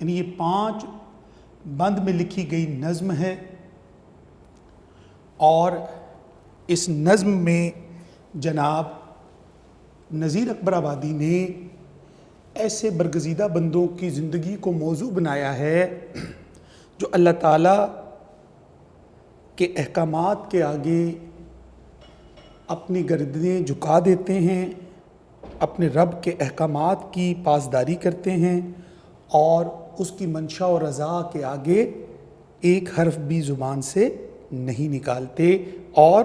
یعنی یہ 5 بند میں لکھی گئی نظم ہے، اور اس نظم میں جناب نذیر اکبر آبادی نے ایسے برگزیدہ بندوں کی زندگی کو موضوع بنایا ہے جو اللہ تعالیٰ کے احکامات کے آگے اپنی گردنیں جھکا دیتے ہیں، اپنے رب کے احکامات کی پاسداری کرتے ہیں، اور اس کی منشا اور رضا کے آگے ایک حرف بھی زبان سے نہیں نکالتے، اور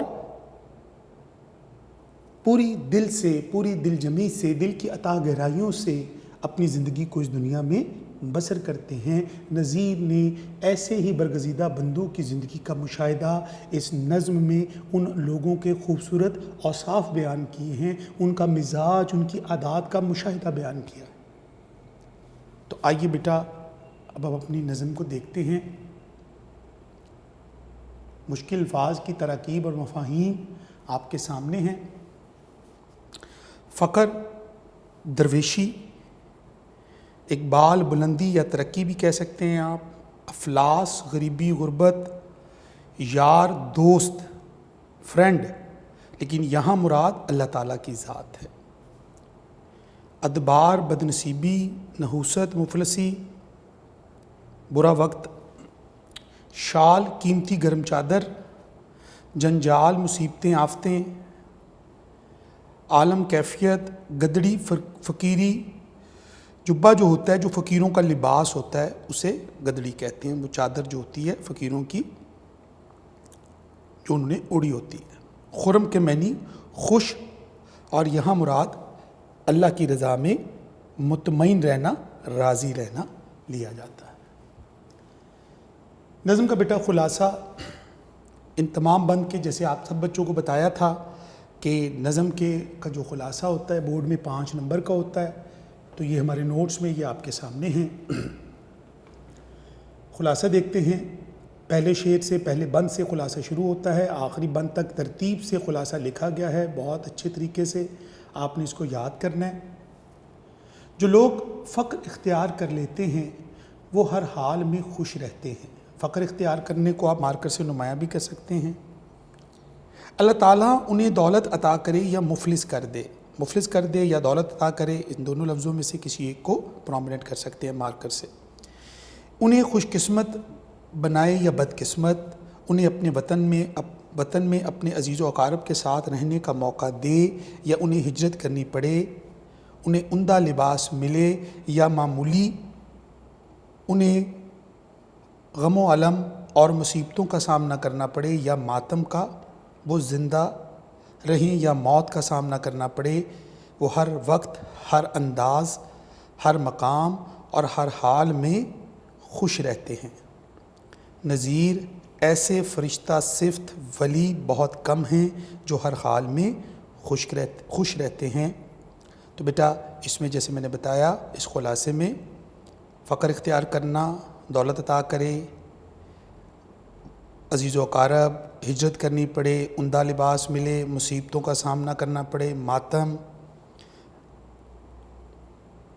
پوری دل سے، پوری دل جمی سے، دل کی عطا گہرائیوں سے اپنی زندگی کو اس دنیا میں بسر کرتے ہیں۔ نذیر نے ایسے ہی برگزیدہ بندوں کی زندگی کا مشاہدہ اس نظم میں ان لوگوں کے خوبصورت اوصاف بیان کیے ہیں، ان کا مزاج، ان کی عادات کا مشاہدہ بیان کیا۔ تو آئیے بیٹا اب ہم اپنی نظم کو دیکھتے ہیں۔ مشکل الفاظ کی تراکیب اور مفاہیم آپ کے سامنے ہیں۔ فقر، درویشی، اقبال، بلندی یا ترقی بھی کہہ سکتے ہیں آپ، افلاس، غریبی، غربت، یار، دوست، فرینڈ، لیکن یہاں مراد اللہ تعالیٰ کی ذات ہے۔ ادبار، بدنصیبی، نحوست، مفلسی، برا وقت، شال، قیمتی گرم چادر، جنجال، مصیبتیں، آفتیں، عالم، کیفیت، گدڑی، فقیری، جبہ جو ہوتا ہے، جو فقیروں کا لباس ہوتا ہے اسے گدڑی کہتے ہیں، وہ چادر جو ہوتی ہے فقیروں کی جو انہوں نے اڑی ہوتی ہے۔ خرم کے معنی خوش، اور یہاں مراد اللہ کی رضا میں مطمئن رہنا، راضی رہنا لیا جاتا ہے۔ نظم کا بیٹا خلاصہ ان تمام بند کے، جیسے آپ سب بچوں کو بتایا تھا کہ نظم کا جو خلاصہ ہوتا ہے بورڈ میں 5 نمبر کا ہوتا ہے، تو یہ ہمارے نوٹس میں یہ آپ کے سامنے ہیں۔ خلاصہ دیکھتے ہیں۔ پہلے شعر سے، پہلے بند سے خلاصہ شروع ہوتا ہے، آخری بند تک ترتیب سے خلاصہ لکھا گیا ہے، بہت اچھے طریقے سے آپ نے اس کو یاد کرنا ہے۔ جو لوگ فقر اختیار کر لیتے ہیں وہ ہر حال میں خوش رہتے ہیں۔ فقر اختیار کرنے کو آپ مارکر سے نمایاں بھی کر سکتے ہیں۔ اللہ تعالیٰ انہیں دولت عطا کرے یا مفلس کر دے یا دولت عطا کرے، ان دونوں لفظوں میں سے کسی ایک کو پرومیننٹ کر سکتے ہیں مارکر سے۔ انہیں خوش قسمت بنائے یا بد قسمت، انہیں اپنے وطن میں اپنے عزیز و اقارب کے ساتھ رہنے کا موقع دے یا انہیں ہجرت کرنی پڑے، انہیں عمدہ لباس ملے یا معمولی، انہیں غم و الم اور مصیبتوں کا سامنا کرنا پڑے یا ماتم کا، وہ زندہ رہیں یا موت کا سامنا کرنا پڑے، وہ ہر وقت، ہر انداز، ہر مقام اور ہر حال میں خوش رہتے ہیں۔ نذیر، ایسے فرشتہ صفت ولی بہت کم ہیں جو ہر حال میں خوش رہتے ہیں۔ تو بیٹا اس میں جیسے میں نے بتایا، اس خلاصے میں فقر اختیار کرنا، دولت عطا کرے، عزیز و اقارب، ہجرت کرنی پڑے، عمدہ لباس ملے، مصیبتوں کا سامنا کرنا پڑے، ماتم،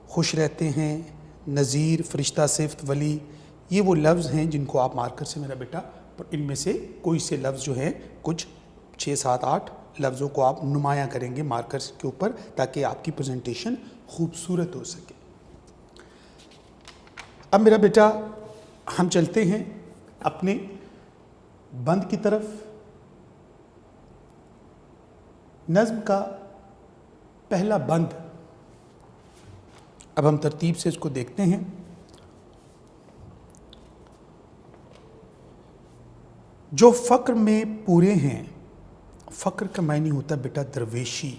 خوش رہتے ہیں، نذیر، فرشتہ صفت، ولی، یہ وہ لفظ ہیں جن کو آپ مارکر سے میرا بیٹا، ان میں سے کوئی سے لفظ جو ہیں، کچھ 6 7 8 لفظوں کو آپ نمایاں کریں گے مارکر کے اوپر، تاکہ آپ کی پریزنٹیشن خوبصورت ہو سکے۔ اب میرا بیٹا ہم چلتے ہیں اپنے بند کی طرف۔ نظم کا پہلا بند، اب ہم ترتیب سے اس کو دیکھتے ہیں۔ جو فقر میں پورے ہیں، فقر کا معنی ہوتا ہے بیٹا درویشی۔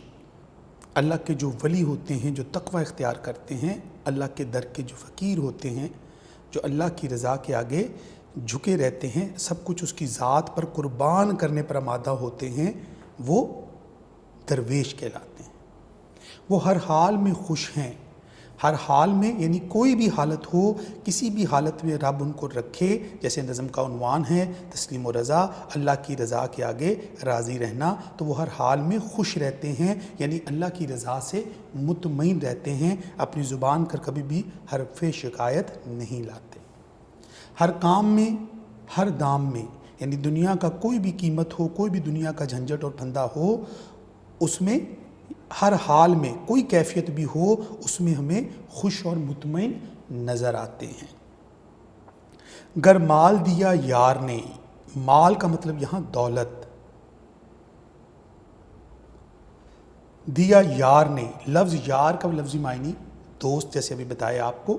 اللہ کے جو ولی ہوتے ہیں، جو تقوی اختیار کرتے ہیں، اللہ کے در کے جو فقیر ہوتے ہیں، جو اللہ کی رضا کے آگے جھکے رہتے ہیں، سب کچھ اس کی ذات پر قربان کرنے پر آمادہ ہوتے ہیں، وہ درویش کہلاتے ہیں۔ وہ ہر حال میں خوش ہیں، ہر حال میں، یعنی کوئی بھی حالت ہو، کسی بھی حالت میں رب ان کو رکھے. جیسے نظم کا عنوان ہے تسلیم و رضا، اللہ کی رضا کے آگے راضی رہنا. تو وہ ہر حال میں خوش رہتے ہیں، یعنی اللہ کی رضا سے مطمئن رہتے ہیں، اپنی زبان پر کبھی بھی حرف شکایت نہیں لاتے. ہر کام میں، ہر دام میں، یعنی دنیا کا کوئی بھی قیمت ہو، کوئی بھی دنیا کا جھنجھٹ اور پھندا ہو، اس میں ہر حال میں کوئی کیفیت بھی ہو، اس میں ہمیں خوش اور مطمئن نظر آتے ہیں. گر مال دیا یار نے، مال کا مطلب یہاں دولت، دیا یار نے. لفظ یار کا لفظی معنی دوست، جیسے ابھی بتایا آپ کو.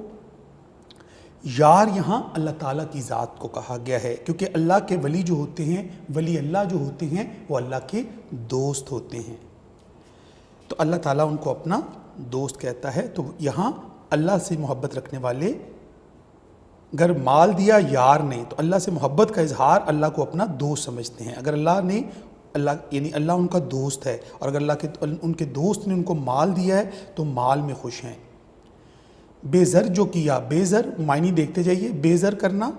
یار یہاں اللہ تعالیٰ کی ذات کو کہا گیا ہے، کیونکہ اللہ کے ولی جو ہوتے ہیں، ولی اللہ جو ہوتے ہیں، وہ اللہ کے دوست ہوتے ہیں. تو اللہ تعالیٰ ان کو اپنا دوست کہتا ہے. تو یہاں اللہ سے محبت رکھنے والے، اگر مال دیا یار نے، تو اللہ سے محبت کا اظہار اللہ کو اپنا دوست سمجھتے ہیں. اگر یعنی اللہ ان کا دوست ہے، اور اگر ان کے دوست نے ان کو مال دیا ہے تو مال میں خوش ہیں. بے زر جو کیا، بے زر معنی دیکھتے جائیے. بے زر کرنا،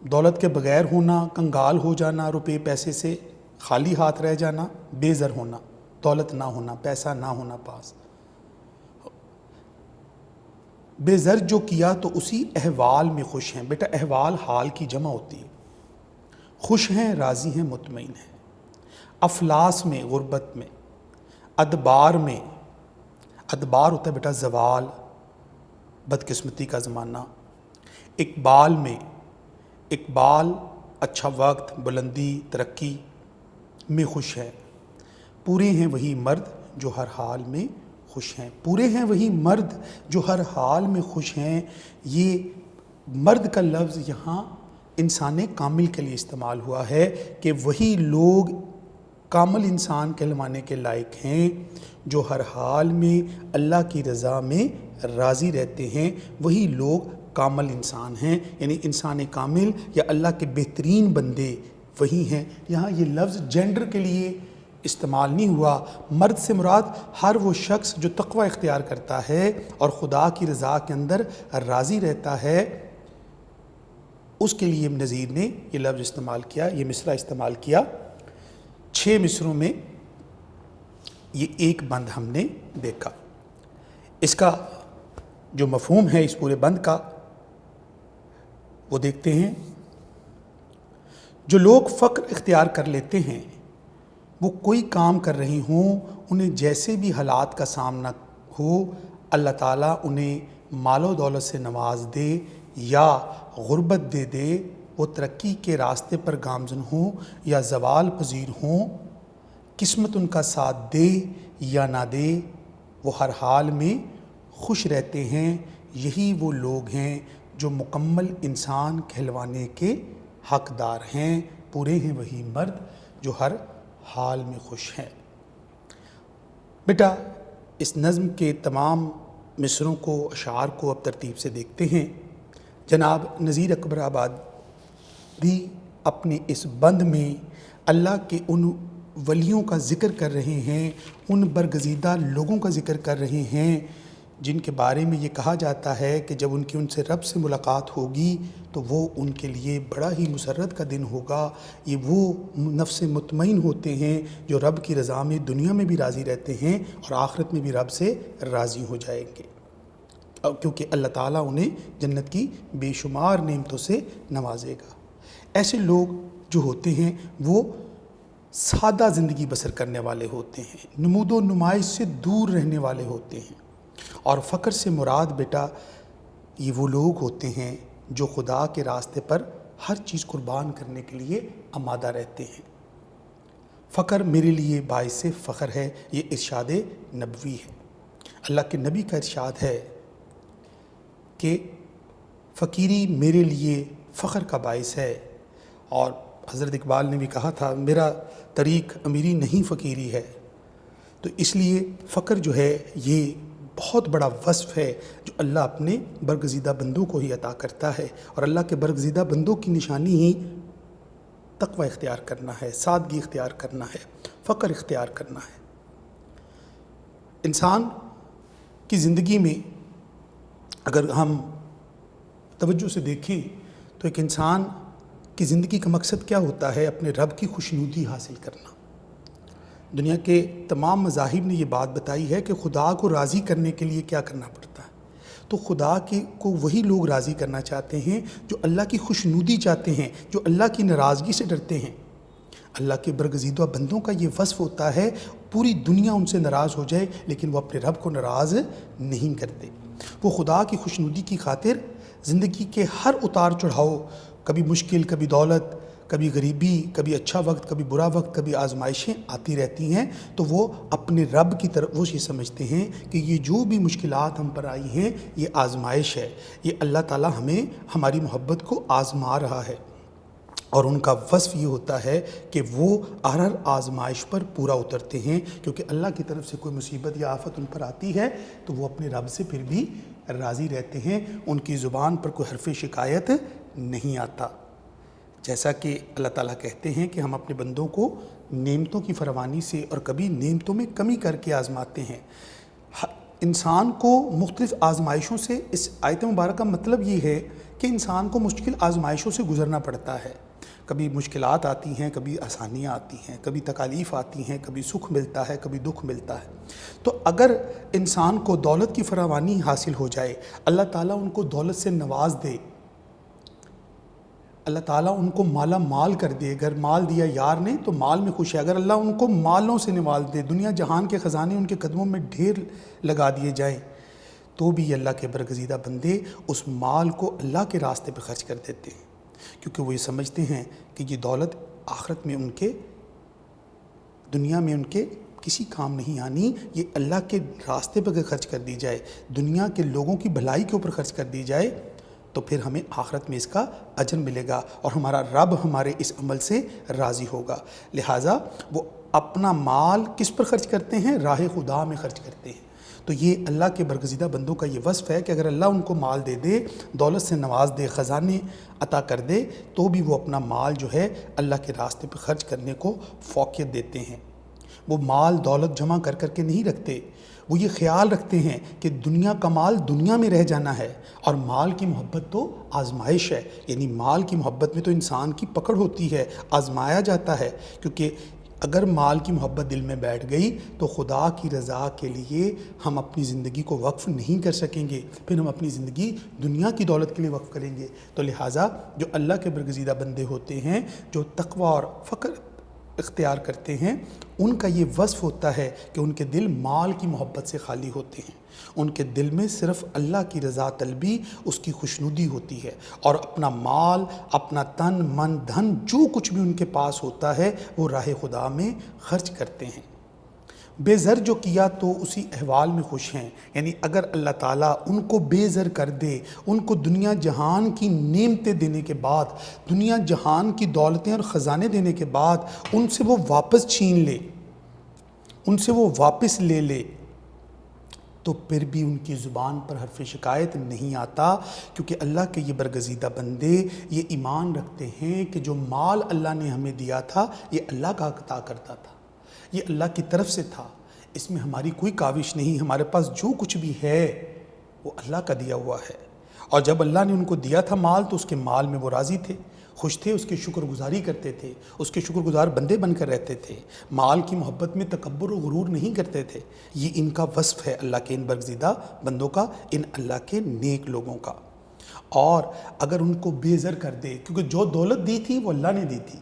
دولت کے بغیر ہونا، کنگال ہو جانا، روپے پیسے سے خالی ہاتھ رہ جانا. بے زر ہونا، دولت نہ ہونا، پیسہ نہ ہونا پاس. بے زر جو کیا تو اسی احوال میں خوش ہیں. بیٹا احوال حال کی جمع ہوتی ہے. خوش ہیں، راضی ہیں، مطمئن ہیں. افلاس میں، غربت میں. ادبار میں، ادبار ہوتا ہے بیٹا زوال، بدقسمتی کا زمانہ. اقبال میں، اقبال اچھا وقت، بلندی، ترقی میں خوش ہے. پورے ہیں وہی مرد جو ہر حال میں خوش ہیں. پورے ہیں وہی مرد جو ہر حال میں خوش ہیں. یہ مرد کا لفظ یہاں انسان کامل کے لیے استعمال ہوا ہے، کہ وہی لوگ کامل انسان کہلوانے کے لائق ہیں جو ہر حال میں اللہ کی رضا میں راضی رہتے ہیں. وہی لوگ کامل انسان ہیں، یعنی انسان کامل یا اللہ کے بہترین بندے وہی ہیں. یہاں یہ لفظ جینڈر کے لیے استعمال نہیں ہوا. مرد سے مراد ہر وہ شخص جو تقوی اختیار کرتا ہے اور خدا کی رضا کے اندر راضی رہتا ہے، اس کے لیے نذیر نے یہ لفظ استعمال کیا، یہ مصرع استعمال کیا. 6 مصروں میں یہ ایک بند ہم نے دیکھا. اس کا جو مفہوم ہے اس پورے بند کا، وہ دیکھتے ہیں. جو لوگ فقر اختیار کر لیتے ہیں، وہ کوئی کام کر رہی ہوں، انہیں جیسے بھی حالات کا سامنا ہو، اللہ تعالیٰ انہیں مال و دولت سے نواز دے یا غربت دے دے، وہ ترقی کے راستے پر گامزن ہوں یا زوال پذیر ہوں، قسمت ان کا ساتھ دے یا نہ دے، وہ ہر حال میں خوش رہتے ہیں. یہی وہ لوگ ہیں جو مکمل انسان کہلوانے کے حقدار ہیں. پورے ہیں وہی مرد جو ہر حال میں خوش ہیں. بیٹا اس نظم کے تمام مصروں کو، اشعار کو اب ترتیب سے دیکھتے ہیں. جناب نذیر اکبر آبادی اپنے اس بند میں اللہ کے ان ولیوں کا ذکر کر رہے ہیں، ان برگزیدہ لوگوں کا ذکر کر رہے ہیں جن کے بارے میں یہ کہا جاتا ہے کہ جب ان سے رب سے ملاقات ہوگی تو وہ ان کے لیے بڑا ہی مسرت کا دن ہوگا. یہ وہ نفس مطمئن ہوتے ہیں جو رب کی رضا میں دنیا میں بھی راضی رہتے ہیں اور آخرت میں بھی رب سے راضی ہو جائیں گے، کیونکہ اللہ تعالیٰ انہیں جنت کی بے شمار نعمتوں سے نوازے گا. ایسے لوگ جو ہوتے ہیں وہ سادہ زندگی بسر کرنے والے ہوتے ہیں، نمود و نمائش سے دور رہنے والے ہوتے ہیں. اور فقر سے مراد بیٹا یہ وہ لوگ ہوتے ہیں جو خدا کے راستے پر ہر چیز قربان کرنے کے لیے آمادہ رہتے ہیں. فقر میرے لیے باعث فخر ہے، یہ ارشاد نبوی ہے. اللہ کے نبی کا ارشاد ہے کہ فقیری میرے لیے فخر کا باعث ہے. اور حضرت اقبال نے بھی کہا تھا میرا طریق امیری نہیں فقیری ہے. تو اس لیے فقر جو ہے یہ بہت بڑا وصف ہے جو اللہ اپنے برگزیدہ بندوں کو ہی عطا کرتا ہے. اور اللہ کے برگزیدہ بندوں کی نشانی ہی تقوی اختیار کرنا ہے، سادگی اختیار کرنا ہے، فقر اختیار کرنا ہے. انسان کی زندگی میں اگر ہم توجہ سے دیکھیں تو ایک انسان کی زندگی کا مقصد کیا ہوتا ہے؟ اپنے رب کی خوشنودی حاصل کرنا۔ دنیا کے تمام مذاہب نے یہ بات بتائی ہے کہ خدا کو راضی کرنے کے لیے کیا کرنا پڑتا ہے۔ تو خدا کو وہی لوگ راضی کرنا چاہتے ہیں جو اللہ کی خوشنودی چاہتے ہیں، جو اللہ کی ناراضگی سے ڈرتے ہیں۔ اللہ کے برگزیدہ بندوں کا یہ وصف ہوتا ہے، پوری دنیا ان سے ناراض ہو جائے لیکن وہ اپنے رب کو ناراض نہیں کرتے۔ وہ خدا کی خوشنودی کی خاطر زندگی کے ہر اتار چڑھاؤ، کبھی مشکل، کبھی دولت، کبھی غریبی، کبھی اچھا وقت، کبھی برا وقت، کبھی آزمائشیں آتی رہتی ہیں، تو وہ اپنے رب کی طرف وہ یہ سمجھتے ہیں کہ یہ جو بھی مشکلات ہم پر آئی ہیں یہ آزمائش ہے، یہ اللہ تعالیٰ ہمیں ہماری محبت کو آزما رہا ہے۔ اور ان کا وصف یہ ہوتا ہے کہ وہ ہر آزمائش پر پورا اترتے ہیں، کیونکہ اللہ کی طرف سے کوئی مصیبت یا آفت ان پر آتی ہے تو وہ اپنے رب سے پھر بھی راضی رہتے ہیں، ان کی زبان پر کوئی حرف شکایت نہیں آتا۔ جیسا کہ اللہ تعالیٰ کہتے ہیں کہ ہم اپنے بندوں کو نعمتوں کی فراوانی سے اور کبھی نعمتوں میں کمی کر کے آزماتے ہیں۔ انسان کو مختلف آزمائشوں سے، اس آیت مبارکہ کا مطلب یہ ہے کہ انسان کو مشکل آزمائشوں سے گزرنا پڑتا ہے۔ کبھی مشکلات آتی ہیں، کبھی آسانیاں آتی ہیں، کبھی تکالیف آتی ہیں، کبھی سکھ ملتا ہے، کبھی دکھ ملتا ہے۔ تو اگر انسان کو دولت کی فراوانی حاصل ہو جائے، اللہ تعالیٰ ان کو دولت سے نواز دے، اللہ تعالیٰ ان کو مالا مال کر دے، اگر مال دیا یار نے تو مال میں خوش ہے، اگر اللہ ان کو مالوں سے نواز دے، دنیا جہان کے خزانے ان کے قدموں میں ڈھیر لگا دیے جائیں، تو بھی اللہ کے برگزیدہ بندے اس مال کو اللہ کے راستے پہ خرچ کر دیتے ہیں، کیونکہ وہ یہ سمجھتے ہیں کہ یہ دولت آخرت میں ان کے، دنیا میں ان کے کسی کام نہیں آنی، یہ اللہ کے راستے پہ خرچ کر دی جائے، دنیا کے لوگوں کی بھلائی کے اوپر خرچ کر دی جائے، تو پھر ہمیں آخرت میں اس کا اجر ملے گا اور ہمارا رب ہمارے اس عمل سے راضی ہوگا۔ لہٰذا وہ اپنا مال کس پر خرچ کرتے ہیں؟ راہ خدا میں خرچ کرتے ہیں۔ تو یہ اللہ کے برگزیدہ بندوں کا یہ وصف ہے کہ اگر اللہ ان کو مال دے دے، دولت سے نواز دے، خزانے عطا کر دے، تو بھی وہ اپنا مال جو ہے اللہ کے راستے پہ خرچ کرنے کو فوقیت دیتے ہیں۔ وہ مال دولت جمع کر کر کے نہیں رکھتے، وہ یہ خیال رکھتے ہیں کہ دنیا کا مال دنیا میں رہ جانا ہے، اور مال کی محبت تو آزمائش ہے، یعنی مال کی محبت میں تو انسان کی پکڑ ہوتی ہے، آزمایا جاتا ہے، کیونکہ اگر مال کی محبت دل میں بیٹھ گئی تو خدا کی رضا کے لیے ہم اپنی زندگی کو وقف نہیں کر سکیں گے، پھر ہم اپنی زندگی دنیا کی دولت کے لیے وقف کریں گے۔ تو لہٰذا جو اللہ کے برگزیدہ بندے ہوتے ہیں، جو تقوی اور فقر اختیار کرتے ہیں، ان کا یہ وصف ہوتا ہے کہ ان کے دل مال کی محبت سے خالی ہوتے ہیں، ان کے دل میں صرف اللہ کی رضا طلبی، اس کی خوشنودی ہوتی ہے، اور اپنا مال، اپنا تن من دھن جو کچھ بھی ان کے پاس ہوتا ہے وہ راہ خدا میں خرچ کرتے ہیں۔ بے زر جو کیا تو اسی احوال میں خوش ہیں، یعنی اگر اللہ تعالیٰ ان کو بے زر کر دے، ان کو دنیا جہان کی نعمتیں دینے کے بعد، دنیا جہان کی دولتیں اور خزانے دینے کے بعد ان سے وہ واپس چھین لے، ان سے وہ واپس لے لے، تو پھر بھی ان کی زبان پر حرف شکایت نہیں آتا، کیونکہ اللہ کے یہ برگزیدہ بندے یہ ایمان رکھتے ہیں کہ جو مال اللہ نے ہمیں دیا تھا یہ اللہ کا عطا کرتا تھا، یہ اللہ کی طرف سے تھا، اس میں ہماری کوئی کاوش نہیں، ہمارے پاس جو کچھ بھی ہے وہ اللہ کا دیا ہوا ہے۔ اور جب اللہ نے ان کو دیا تھا مال تو اس کے مال میں وہ راضی تھے، خوش تھے، اس کی شکر گزاری کرتے تھے، اس کے شکر گزار بندے بن کر رہتے تھے، مال کی محبت میں تکبر و غرور نہیں کرتے تھے۔ یہ ان کا وصف ہے اللہ کے ان برگزیدہ بندوں کا، ان اللہ کے نیک لوگوں کا۔ اور اگر ان کو بے زر کر دے، کیونکہ جو دولت دی تھی وہ اللہ نے دی تھی،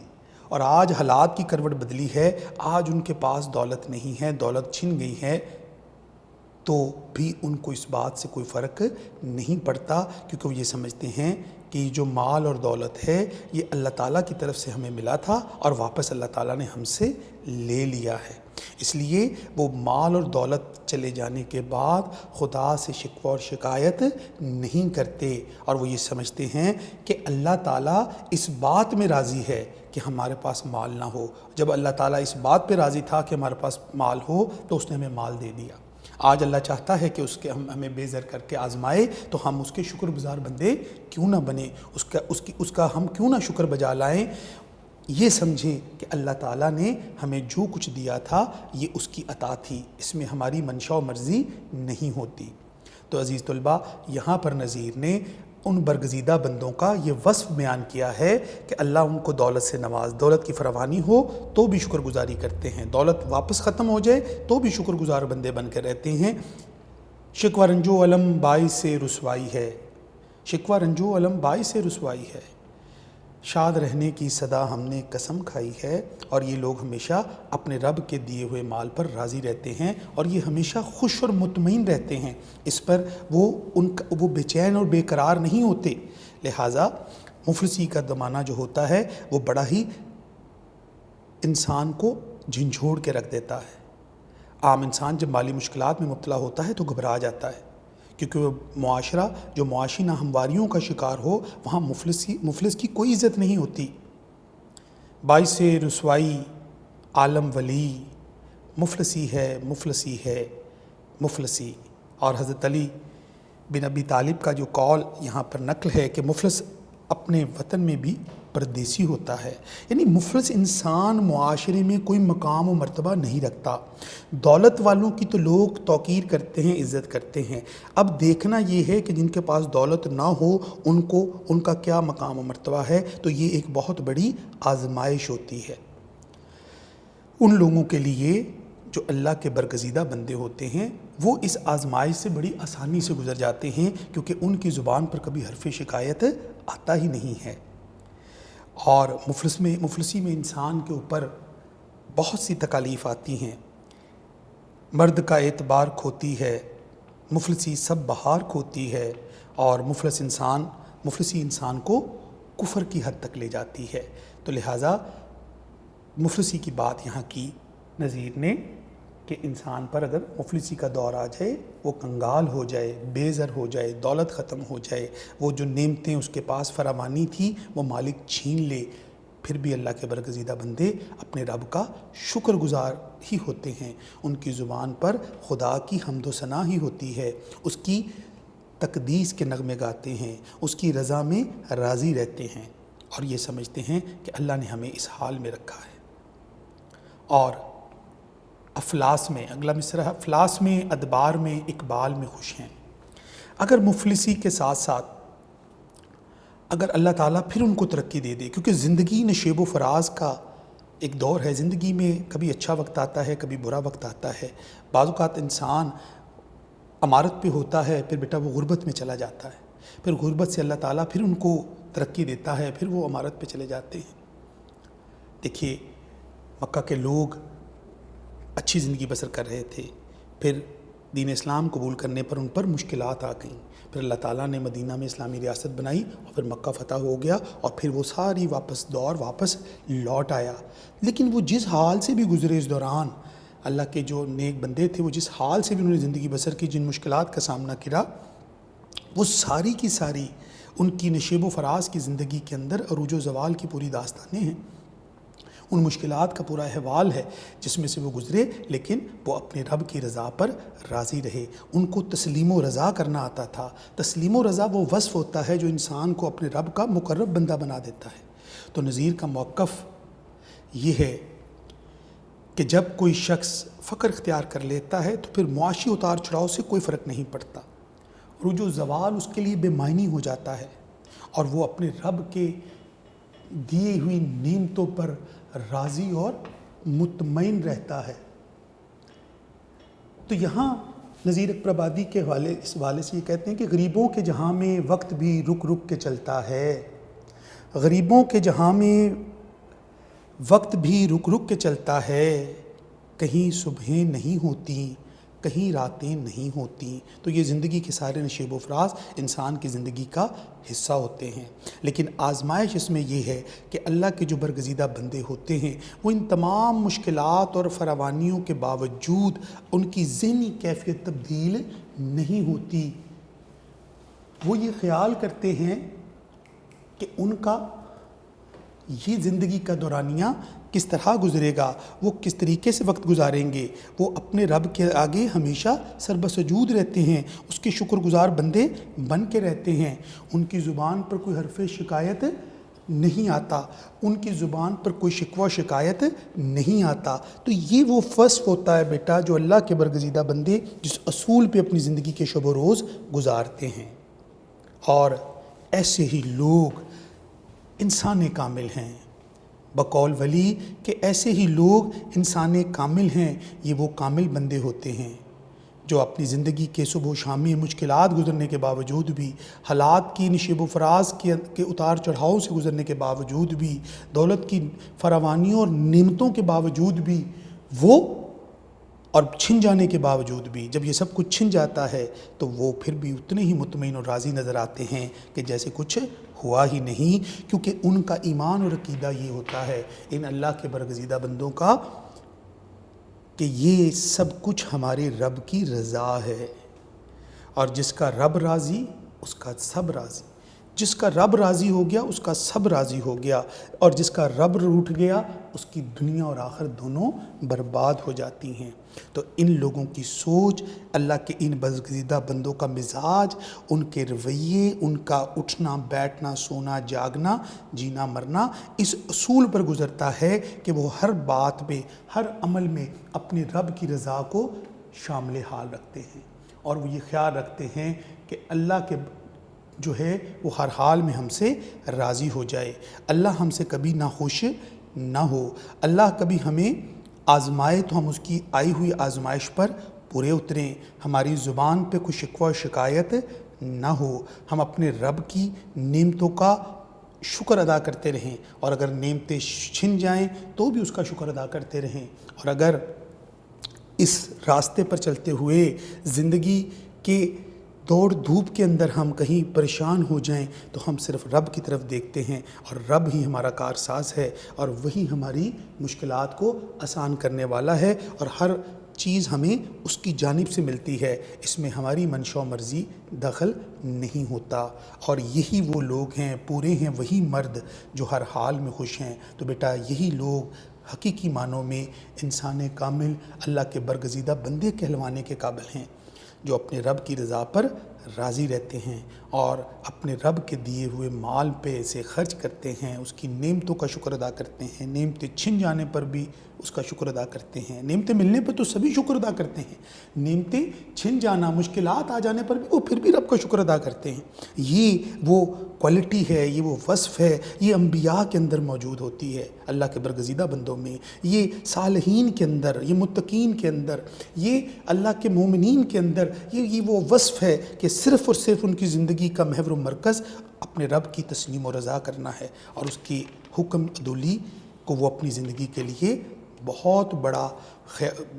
اور آج حالات کی کروٹ بدلی ہے، آج ان کے پاس دولت نہیں ہے، دولت چھن گئی ہے، تو بھی ان کو اس بات سے کوئی فرق نہیں پڑتا، کیونکہ وہ یہ سمجھتے ہیں کہ جو مال اور دولت ہے یہ اللہ تعالیٰ کی طرف سے ہمیں ملا تھا اور واپس اللہ تعالیٰ نے ہم سے لے لیا ہے۔ اس لیے وہ مال اور دولت چلے جانے کے بعد خدا سے شکوہ اور شکایت نہیں کرتے، اور وہ یہ سمجھتے ہیں کہ اللہ تعالیٰ اس بات میں راضی ہے کہ ہمارے پاس مال نہ ہو۔ جب اللہ تعالیٰ اس بات پہ راضی تھا کہ ہمارے پاس مال ہو تو اس نے ہمیں مال دے دیا۔ آج اللہ چاہتا ہے کہ ہمیں بے زر کر کے آزمائے، تو ہم اس کے شکر گزار بندے کیوں نہ بنیں، اس کا ہم کیوں نہ شکر بجا لائیں، یہ سمجھیں کہ اللہ تعالیٰ نے ہمیں جو کچھ دیا تھا یہ اس کی عطا تھی، اس میں ہماری منشا و مرضی نہیں ہوتی۔ تو عزیز طلبہ، یہاں پر نذیر نے ان برگزیدہ بندوں کا یہ وصف بیان کیا ہے کہ اللہ ان کو دولت سے نواز، دولت کی فراوانی ہو تو بھی شکر گزاری کرتے ہیں، دولت واپس ختم ہو جائے تو بھی شکر گزار بندے بن کے رہتے ہیں۔ شکوہ رنجو علم باعث رسوائی ہے، شکوہ رنجو علم باعث رسوائی ہے، شاد رہنے کی صدا ہم نے قسم کھائی ہے، اور یہ لوگ ہمیشہ اپنے رب کے دیے ہوئے مال پر راضی رہتے ہیں، اور یہ ہمیشہ خوش اور مطمئن رہتے ہیں، اس پر وہ بے چین اور بے قرار نہیں ہوتے۔ لہٰذا مفلسی کا زمانہ جو ہوتا ہے وہ بڑا ہی انسان کو جھنجھوڑ کے رکھ دیتا ہے۔ عام انسان جب مالی مشکلات میں مبتلا ہوتا ہے تو گھبرا جاتا ہے، کیونکہ وہ معاشرہ جو معاشی ناہمواریوں کا شکار ہو، وہاں مفلس کی کوئی عزت نہیں ہوتی۔ باعث رسوائی عالم ولی، مفلسی ہے مفلسی ہے مفلسی۔ اور حضرت علی بن ابی طالب کا جو قول یہاں پر نقل ہے کہ مفلس اپنے وطن میں بھی پردیسی ہوتا ہے، یعنی مفلس انسان معاشرے میں کوئی مقام و مرتبہ نہیں رکھتا۔ دولت والوں کی تو لوگ توقیر کرتے ہیں، عزت کرتے ہیں، اب دیکھنا یہ ہے کہ جن کے پاس دولت نہ ہو ان کا کیا مقام و مرتبہ ہے، تو یہ ایک بہت بڑی آزمائش ہوتی ہے۔ ان لوگوں کے لیے جو اللہ کے برگزیدہ بندے ہوتے ہیں وہ اس آزمائش سے بڑی آسانی سے گزر جاتے ہیں، کیونکہ ان کی زبان پر کبھی حرف شکایت آتا ہی نہیں ہے۔ اور مفلسی میں انسان کے اوپر بہت سی تکالیف آتی ہیں۔ مرد کا اعتبار کھوتی ہے، مفلسی سب بہار کھوتی ہے، اور مفلسی انسان کو کفر کی حد تک لے جاتی ہے۔ تو لہٰذا مفلسی کی بات یہاں کی نذیر نے کہ انسان پر اگر مفلسی کا دور آ جائے، وہ کنگال ہو جائے، بے زر ہو جائے، دولت ختم ہو جائے، وہ جو نعمتیں اس کے پاس فراوانی تھی وہ مالک چھین لے، پھر بھی اللہ کے برگزیدہ بندے اپنے رب کا شکر گزار ہی ہوتے ہیں، ان کی زبان پر خدا کی حمد و ثنا ہی ہوتی ہے، اس کی تقدیس کے نغمے گاتے ہیں، اس کی رضا میں راضی رہتے ہیں، اور یہ سمجھتے ہیں کہ اللہ نے ہمیں اس حال میں رکھا ہے۔ اور افلاس میں اگلا مصرع، افلاس میں ادبار میں اقبال میں خوش ہیں۔ اگر مفلسی کے ساتھ ساتھ اگر اللہ تعالیٰ پھر ان کو ترقی دے دے، کیونکہ زندگی نشیب و فراز کا ایک دور ہے، زندگی میں کبھی اچھا وقت آتا ہے، کبھی برا وقت آتا ہے، بعض اوقات انسان امارت پہ ہوتا ہے، پھر بیٹا وہ غربت میں چلا جاتا ہے، پھر غربت سے اللہ تعالیٰ پھر ان کو ترقی دیتا ہے، پھر وہ امارت پہ چلے جاتے ہیں۔ دیکھیے مکہ کے لوگ اچھی زندگی بسر کر رہے تھے، پھر دین اسلام قبول کرنے پر ان پر مشکلات آ گئیں، پھر اللہ تعالیٰ نے مدینہ میں اسلامی ریاست بنائی، اور پھر مکہ فتح ہو گیا، اور پھر وہ ساری واپس لوٹ آیا۔ لیکن وہ جس حال سے بھی گزرے اس دوران، اللہ کے جو نیک بندے تھے وہ جس حال سے بھی انہوں نے زندگی بسر کی، جن مشکلات کا سامنا کیا، وہ ساری کی ساری ان کی نشیب و فراز کی زندگی کے اندر عروج و زوال کی پوری داستانیں ہیں، ان مشکلات کا پورا احوال ہے جس میں سے وہ گزرے، لیکن وہ اپنے رب کی رضا پر راضی رہے، ان کو تسلیم و رضا کرنا آتا تھا۔ تسلیم و رضا وہ وصف ہوتا ہے جو انسان کو اپنے رب کا مقرب بندہ بنا دیتا ہے۔ تو نذیر کا موقف یہ ہے کہ جب کوئی شخص فقر اختیار کر لیتا ہے تو پھر معاشی اتار چڑھاؤ سے کوئی فرق نہیں پڑتا، عروج و زوال اس کے لیے بے معنی ہو جاتا ہے، اور وہ اپنے رب کے دیے ہوئی نعمتوں پر راضی اور مطمئن رہتا ہے۔ تو یہاں نذیر اکبر آبادی کے اس حوالے سے یہ کہتے ہیں کہ غریبوں کے جہاں میں وقت بھی رک رک کے چلتا ہے، غریبوں کے جہاں میں وقت بھی رک رک کے چلتا ہے، کہیں صبحیں نہیں ہوتی کہیں راتیں نہیں ہوتی۔ تو یہ زندگی کے سارے نشیب و فراز انسان کی زندگی کا حصہ ہوتے ہیں، لیکن آزمائش اس میں یہ ہے کہ اللہ کے جو برگزیدہ بندے ہوتے ہیں وہ ان تمام مشکلات اور فراوانیوں کے باوجود ان کی ذہنی کیفیت تبدیل نہیں ہوتی۔ وہ یہ خیال کرتے ہیں کہ ان کا یہ زندگی کا دورانیہ کس طرح گزرے گا، وہ کس طریقے سے وقت گزاریں گے، وہ اپنے رب کے آگے ہمیشہ سربسجود رہتے ہیں، اس کے شکر گزار بندے بن کے رہتے ہیں، ان کی زبان پر کوئی حرف شکایت نہیں آتا، ان کی زبان پر کوئی شکوہ شکایت نہیں آتا۔ تو یہ وہ وصف ہوتا ہے بیٹا جو اللہ کے برگزیدہ بندے جس اصول پہ اپنی زندگی کے شب و روز گزارتے ہیں، اور ایسے ہی لوگ انسان کامل ہیں۔ بقول ولی کہ ایسے ہی لوگ انسان کامل ہیں، یہ وہ کامل بندے ہوتے ہیں جو اپنی زندگی کے صبح و شامی مشکلات گزرنے کے باوجود بھی، حالات کی نشیب و فراز کے اتار چڑھاؤ سے گزرنے کے باوجود بھی، دولت کی فراوانیوں اور نعمتوں کے باوجود بھی، وہ اور چھن جانے کے باوجود بھی، جب یہ سب کچھ چھن جاتا ہے تو وہ پھر بھی اتنے ہی مطمئن اور راضی نظر آتے ہیں کہ جیسے کچھ ہوا ہی نہیں، کیونکہ ان کا ایمان اور عقیدہ یہ ہوتا ہے ان اللہ کے برگزیدہ بندوں کا کہ یہ سب کچھ ہمارے رب کی رضا ہے، اور جس کا رب راضی اس کا سب راضی، جس کا رب راضی ہو گیا اس کا سب راضی ہو گیا، اور جس کا رب روٹھ گیا اس کی دنیا اور آخرت دونوں برباد ہو جاتی ہیں۔ تو ان لوگوں کی سوچ، اللہ کے ان برگزیدہ بندوں کا مزاج، ان کے رویے، ان کا اٹھنا بیٹھنا سونا جاگنا جینا مرنا اس اصول پر گزرتا ہے کہ وہ ہر بات میں ہر عمل میں اپنے رب کی رضا کو شامل حال رکھتے ہیں، اور وہ یہ خیال رکھتے ہیں کہ اللہ کے جو ہے وہ ہر حال میں ہم سے راضی ہو جائے، اللہ ہم سے کبھی ناخوش نہ ہو، اللہ کبھی ہمیں آزمائے تو ہم اس کی آئی ہوئی آزمائش پر پورے اتریں، ہماری زبان پہ کوئی شکوہ و شکایت نہ ہو، ہم اپنے رب کی نعمتوں کا شکر ادا کرتے رہیں، اور اگر نعمتیں چھن جائیں تو بھی اس کا شکر ادا کرتے رہیں، اور اگر اس راستے پر چلتے ہوئے زندگی کے دوڑ دھوپ کے اندر ہم کہیں پریشان ہو جائیں تو ہم صرف رب کی طرف دیکھتے ہیں، اور رب ہی ہمارا کارساز ہے، اور وہی ہماری مشکلات کو آسان کرنے والا ہے، اور ہر چیز ہمیں اس کی جانب سے ملتی ہے، اس میں ہماری منشا و مرضی دخل نہیں ہوتا، اور یہی وہ لوگ ہیں، پورے ہیں وہی مرد جو ہر حال میں خوش ہیں۔ تو بیٹا یہی لوگ حقیقی معنوں میں انسان کامل اللہ کے برگزیدہ بندے کہلوانے کے قابل ہیں، جو اپنے رب کی رضا پر راضی رہتے ہیں اور اپنے رب کے دیے ہوئے مال پہ سے خرچ کرتے ہیں، اس کی نعمتوں کا شکر ادا کرتے ہیں، نعمتیں چھن جانے پر بھی اس کا شکر ادا کرتے ہیں، نعمتیں ملنے پر تو سبھی شکر ادا کرتے ہیں، نعمتیں چھن جانا مشکلات آ جانے پر بھی وہ پھر بھی رب کا شکر ادا کرتے ہیں۔ یہ وہ کوالٹی ہے، یہ وہ وصف ہے، یہ انبیاء کے اندر موجود ہوتی ہے، اللہ کے برگزیدہ بندوں میں، یہ صالحین کے اندر، یہ متقین کے اندر، یہ اللہ کے مومنین کے اندر، یہ وہ وصف ہے کہ صرف اور صرف ان کی زندگی کا محور و مرکز اپنے رب کی تسلیم و رضا کرنا ہے، اور اس کی حکم عدولی کو وہ اپنی زندگی کے لیے بہت بڑا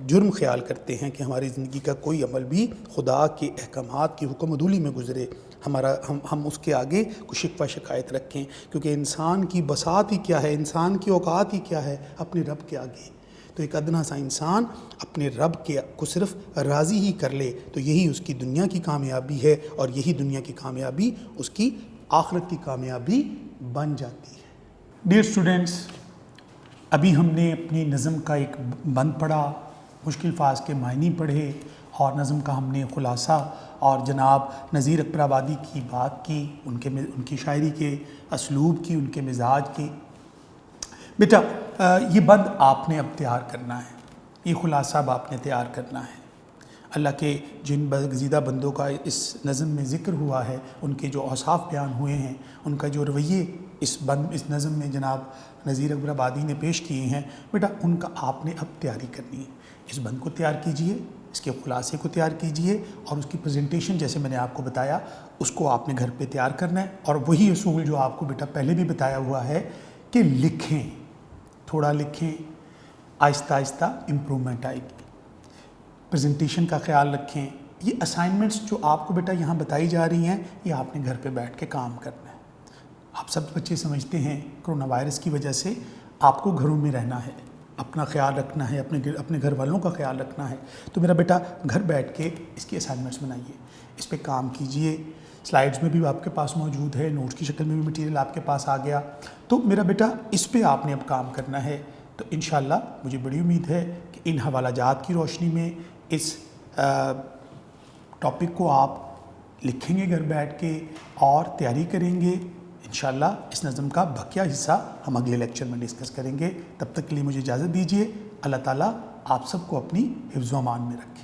جرم خیال کرتے ہیں کہ ہماری زندگی کا کوئی عمل بھی خدا کے احکامات کی حکم عدولی میں گزرے، ہم اس کے آگے کوئی شکوہ شکایت رکھیں، کیونکہ انسان کی بساط ہی کیا ہے، انسان کی اوقات ہی کیا ہے اپنے رب کے آگے۔ تو ایک ادنا سا انسان اپنے رب کے کو صرف راضی ہی کر لے تو یہی اس کی دنیا کی کامیابی ہے، اور یہی دنیا کی کامیابی اس کی آخرت کی کامیابی بن جاتی ہے۔ ڈیئر اسٹوڈنٹس، ابھی ہم نے اپنی نظم کا ایک بند پڑھا، مشکل فاز کے معنی پڑھے، اور نظم کا ہم نے خلاصہ اور جناب نذیر اکبر آبادی کی بات کی، ان کی شاعری کے اسلوب کی، ان کے مزاج کی۔ بیٹا یہ بند آپ نے اب تیار کرنا ہے، یہ خلاصہ اب آپ نے تیار کرنا ہے۔ اللہ کے جن برگزیدہ بندوں کا اس نظم میں ذکر ہوا ہے، ان کے جو اوصاف بیان ہوئے ہیں، ان کا جو رویے اس نظم میں جناب نذیر اکبر آبادی نے پیش کیے ہیں، بیٹا ان کا آپ نے اب تیاری کرنی ہے۔ اس بند کو تیار کیجئے، اس کے خلاصے کو تیار کیجئے، اور اس کی پریزنٹیشن جیسے میں نے آپ کو بتایا اس کو آپ نے گھر پہ تیار کرنا ہے، اور وہی اصول جو آپ کو بیٹا پہلے بھی بتایا ہوا ہے کہ لکھیں، تھوڑا لکھیں، آہستہ آہستہ امپرومنٹ آئے گی۔ پریزنٹیشن کا خیال رکھیں۔ یہ اسائنمنٹس جو آپ کو بیٹا یہاں بتائی جا رہی ہیں، یہ آپ نے گھر پہ بیٹھ کے کام کرنا ہے۔ آپ سب بچے سمجھتے ہیں کرونا وائرس کی وجہ سے آپ کو گھروں میں رہنا ہے، اپنا خیال رکھنا ہے، اپنے گھر والوں کا خیال رکھنا ہے، تو میرا بیٹا گھر بیٹھ کے اس کی اسائنمنٹس بنائیے، اس پہ کام کیجئے۔ سلائیڈز میں بھی آپ کے پاس موجود ہے، نوٹس کی شکل میں بھی مٹیریل آپ کے پاس آ گیا، تو میرا بیٹا اس پہ آپ نے اب کام کرنا ہے۔ تو انشاءاللہ مجھے بڑی امید ہے کہ ان حوالہ جات کی روشنی میں اس ٹاپک کو آپ لکھیں گے گھر بیٹھ کے اور تیاری کریں گے انشاءاللہ اس نظم کا بقیہ حصہ ہم اگلے لیکچر میں ڈسکس کریں گے. تب تک کے لیے مجھے اجازت دیجیے. اللہ تعالیٰ آپ سب کو اپنی حفظ و امان میں رکھے.